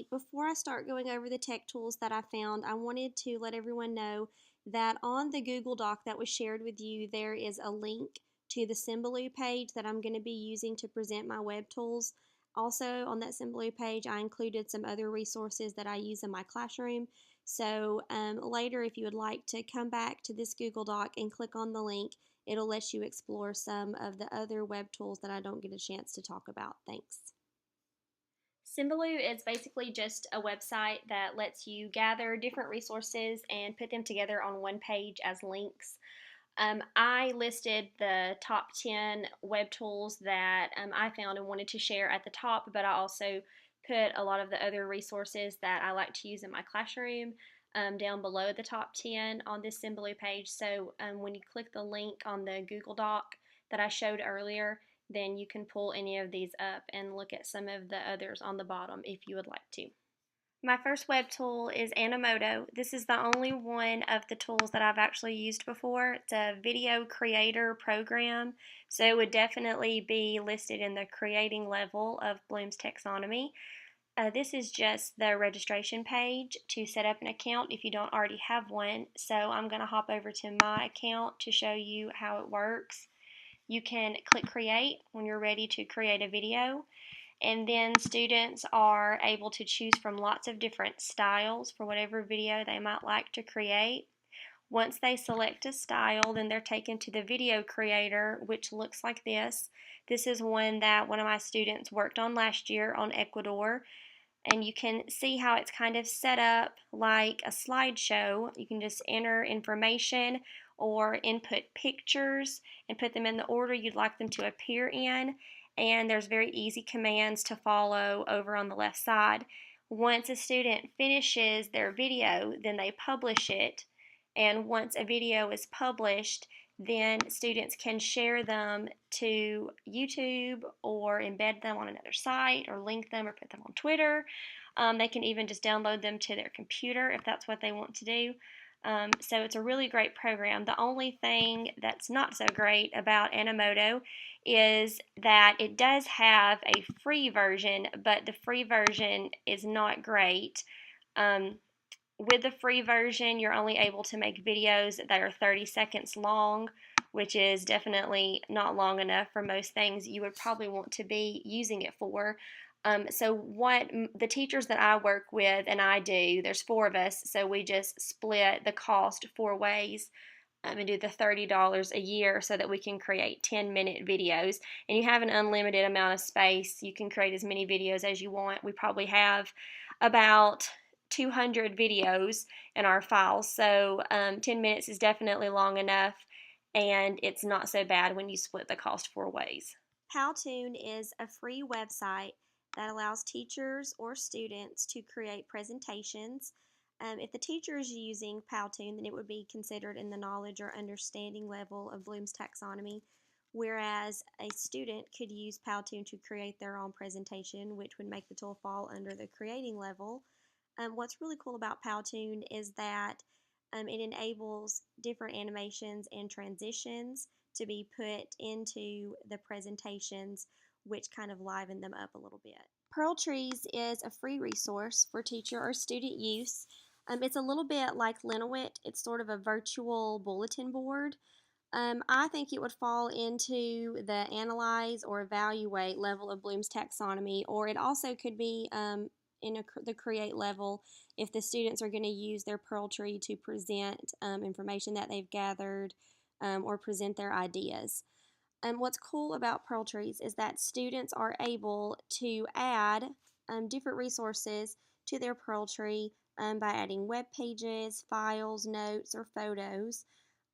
lastly, before I start going over the tech tools that I found, I wanted to let everyone know that on the Google Doc that was shared with you, there is a link to the Symbaloo page that I'm going to be using to present my web tools. Also, on that Symbaloo page, I included some other resources that I use in my classroom. So later, if you would like to come back to this Google Doc and click on the link, it'll let you explore some of the other web tools that I don't get a chance to talk about. Thanks. Symbaloo is basically just a website that lets you gather different resources and put them together on one page as links. I listed the top 10 web tools that I found and wanted to share at the top, but I also put a lot of the other resources that I like to use in my classroom down below the top 10 on this Symbaloo page. So when you click the link on the Google Doc that I showed earlier, then you can pull any of these up and look at some of the others on the bottom if you would like to. My first web tool is Animoto. This is the only one of the tools that I've actually used before. It's a video creator program, so it would definitely be listed in the creating level of Bloom's taxonomy. This is just the registration page to set up an account if you don't already have one. So I'm going to hop over to my account to show you how it works. You can click create when you're ready to create a video, and then students are able to choose from lots of different styles for whatever video they might like to create. Once they select a style, then they're taken to the video creator, which looks like this. This is one that one of my students worked on last year on Ecuador, and you can see how it's kind of set up like a slideshow. You can just enter information or input pictures and put them in the order you'd like them to appear in, and there's very easy commands to follow over on the left side. Once a student finishes their video, then they publish it, and once a video is published, then students can share them to YouTube or embed them on another site or link them or put them on Twitter. They can even just download them to their computer if that's what they want to do. So it's a really great program. The only thing that's not so great about Animoto is that it does have a free version, but the free version is not great. With the free version, you're only able to make videos that are 30 seconds long, which is definitely not long enough for most things you would probably want to be using it for. So what the teachers that I work with and I do, there's 4 of us, so we just split the cost 4 ways and do the $30 a year so that we can create 10-minute videos. And you have an unlimited amount of space. You can create as many videos as you want. We probably have about 200 videos in our files, so 10 minutes is definitely long enough, and it's not so bad when you split the cost 4 ways. Powtoon is a free website that allows teachers or students to create presentations. If the teacher is using Powtoon, then it would be considered in the knowledge or understanding level of Bloom's taxonomy, whereas a student could use Powtoon to create their own presentation, which would make the tool fall under the creating level. What's really cool about Powtoon is that it enables different animations and transitions to be put into the presentations, which kind of liven them up a little bit. Pearl Trees is a free resource for teacher or student use. It's a little bit like Linowit. It's sort of a virtual bulletin board. I think it would fall into the analyze or evaluate level of Bloom's taxonomy, or it also could be in the create level if the students are going to use their Pearl Tree to present information that they've gathered or present their ideas. What's cool about Pearl Trees is that students are able to add different resources to their Pearl Tree by adding web pages, files, notes, or photos.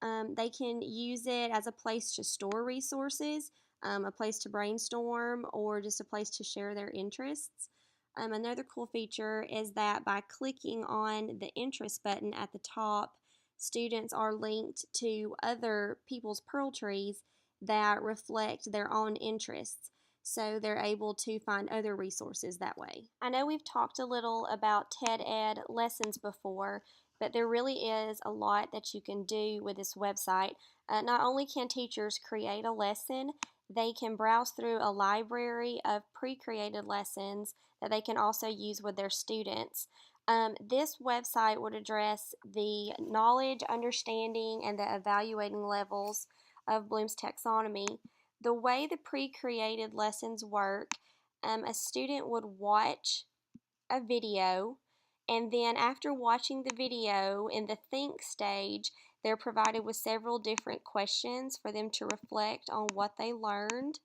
They can use it as a place to store resources, a place to brainstorm, or just a place to share their interests. Another cool feature is that by clicking on the interest button at the top, students are linked to other people's Pearl Trees that reflect their own interests. So they're able to find other resources that way. I know we've talked a little about TED Ed lessons before, but there really is a lot that you can do with this website. Not only can teachers create a lesson, they can browse through a library of pre-created lessons that they can also use with their students. This website would address the knowledge, understanding, and the evaluating levels of Bloom's taxonomy. The way the pre-created lessons work, a student would watch a video, and then after watching the video in the think stage, they're provided with several different questions for them to reflect on what they learned.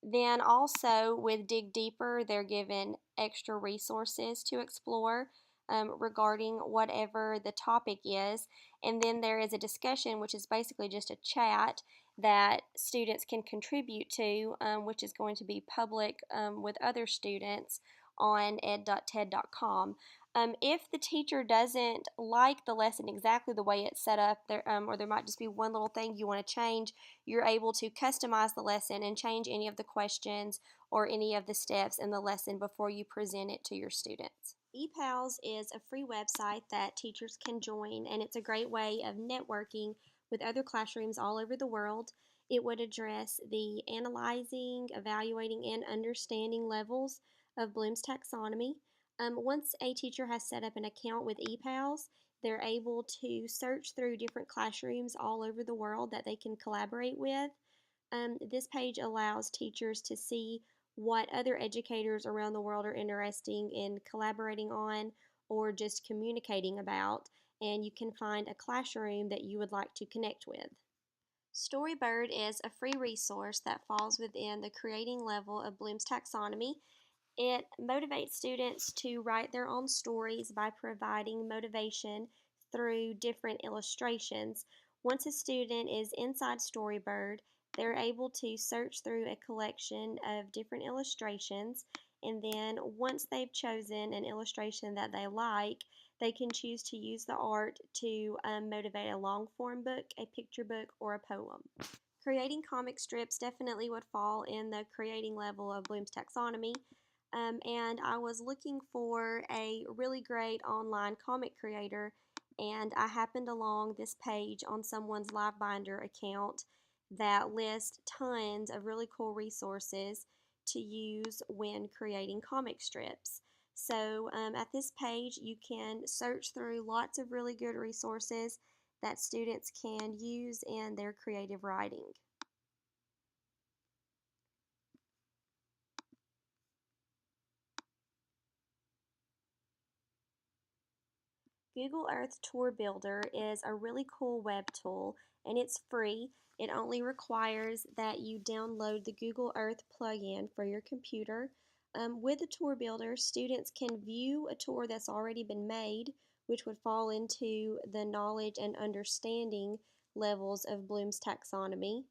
Then also with Dig Deeper, they're given extra resources to explore regarding whatever the topic is. And then there is a discussion, which is basically just a chat that students can contribute to, which is going to be public with other students on ed.ted.com. If the teacher doesn't like the lesson exactly the way it's set up, or there might just be one little thing you want to change, you're able to customize the lesson and change any of the questions or any of the steps in the lesson before you present it to your students. Epals is a free website that teachers can join, and it's a great way of networking with other classrooms all over the world. It would address the analyzing, evaluating, and understanding levels of Bloom's taxonomy. Once a teacher has set up an account with Epals, they're able to search through different classrooms all over the world that they can collaborate with. This page allows teachers to see what other educators around the world are interested in collaborating on or just communicating about, and you can find a classroom that you would like to connect with. Storybird is a free resource that falls within the creating level of Bloom's taxonomy. It motivates students to write their own stories by providing motivation through different illustrations. Once a student is inside Storybird, they're able to search through a collection of different illustrations, and then once they've chosen an illustration that they like, they can choose to use the art to motivate a long form book, a picture book, or a poem. Creating comic strips definitely would fall in the creating level of Bloom's taxonomy. And I was looking for a really great online comic creator, and I happened along this page on someone's Livebinder account that lists tons of really cool resources to use when creating comic strips. So at this page, you can search through lots of really good resources that students can use in their creative writing. Google Earth Tour Builder is a really cool web tool, and it's free. It only requires that you download the Google Earth plugin for your computer. With the Tour Builder, students can view a tour that's already been made, which would fall into the knowledge and understanding levels of Bloom's taxonomy.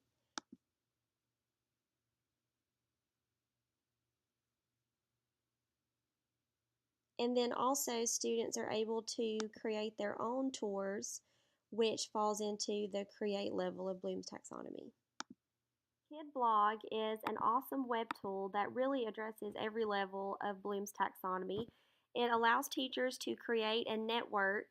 And then also students are able to create their own tours, which falls into the create level of Bloom's taxonomy. Kidblog is an awesome web tool that really addresses every level of Bloom's taxonomy. It allows teachers to create a network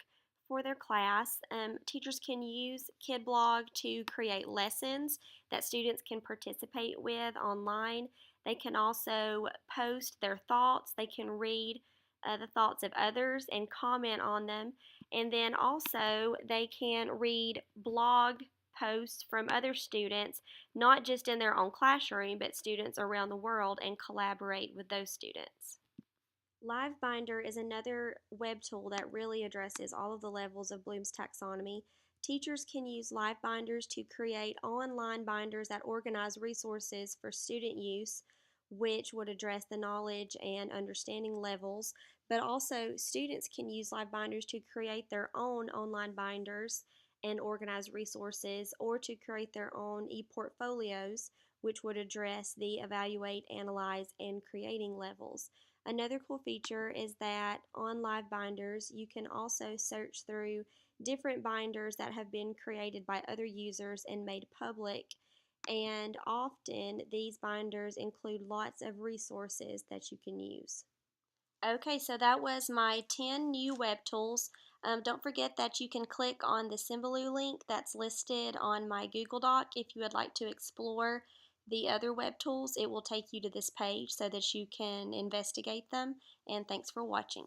for their class. Teachers can use Kidblog to create lessons that students can participate with online. They can also post their thoughts. They can read the thoughts of others and comment on them. And then also they can read blog posts from other students, not just in their own classroom, but students around the world, and collaborate with those students. Livebinder is another web tool that really addresses all of the levels of Bloom's taxonomy. Teachers can use Livebinders to create online binders that organize resources for student use, which would address the knowledge and understanding levels, but also students can use Livebinders to create their own online binders and organize resources, or to create their own e-portfolios, which would address the evaluate, analyze, and creating levels. Another cool feature is that on Livebinders, you can also search through different binders that have been created by other users and made public. And often these binders include lots of resources that you can use. Okay, so that was my 10 new web tools. Don't forget that you can click on the Symbaloo link that's listed on my Google Doc if you would like to explore the other web tools. It will take you to this page so that you can investigate them. And thanks for watching.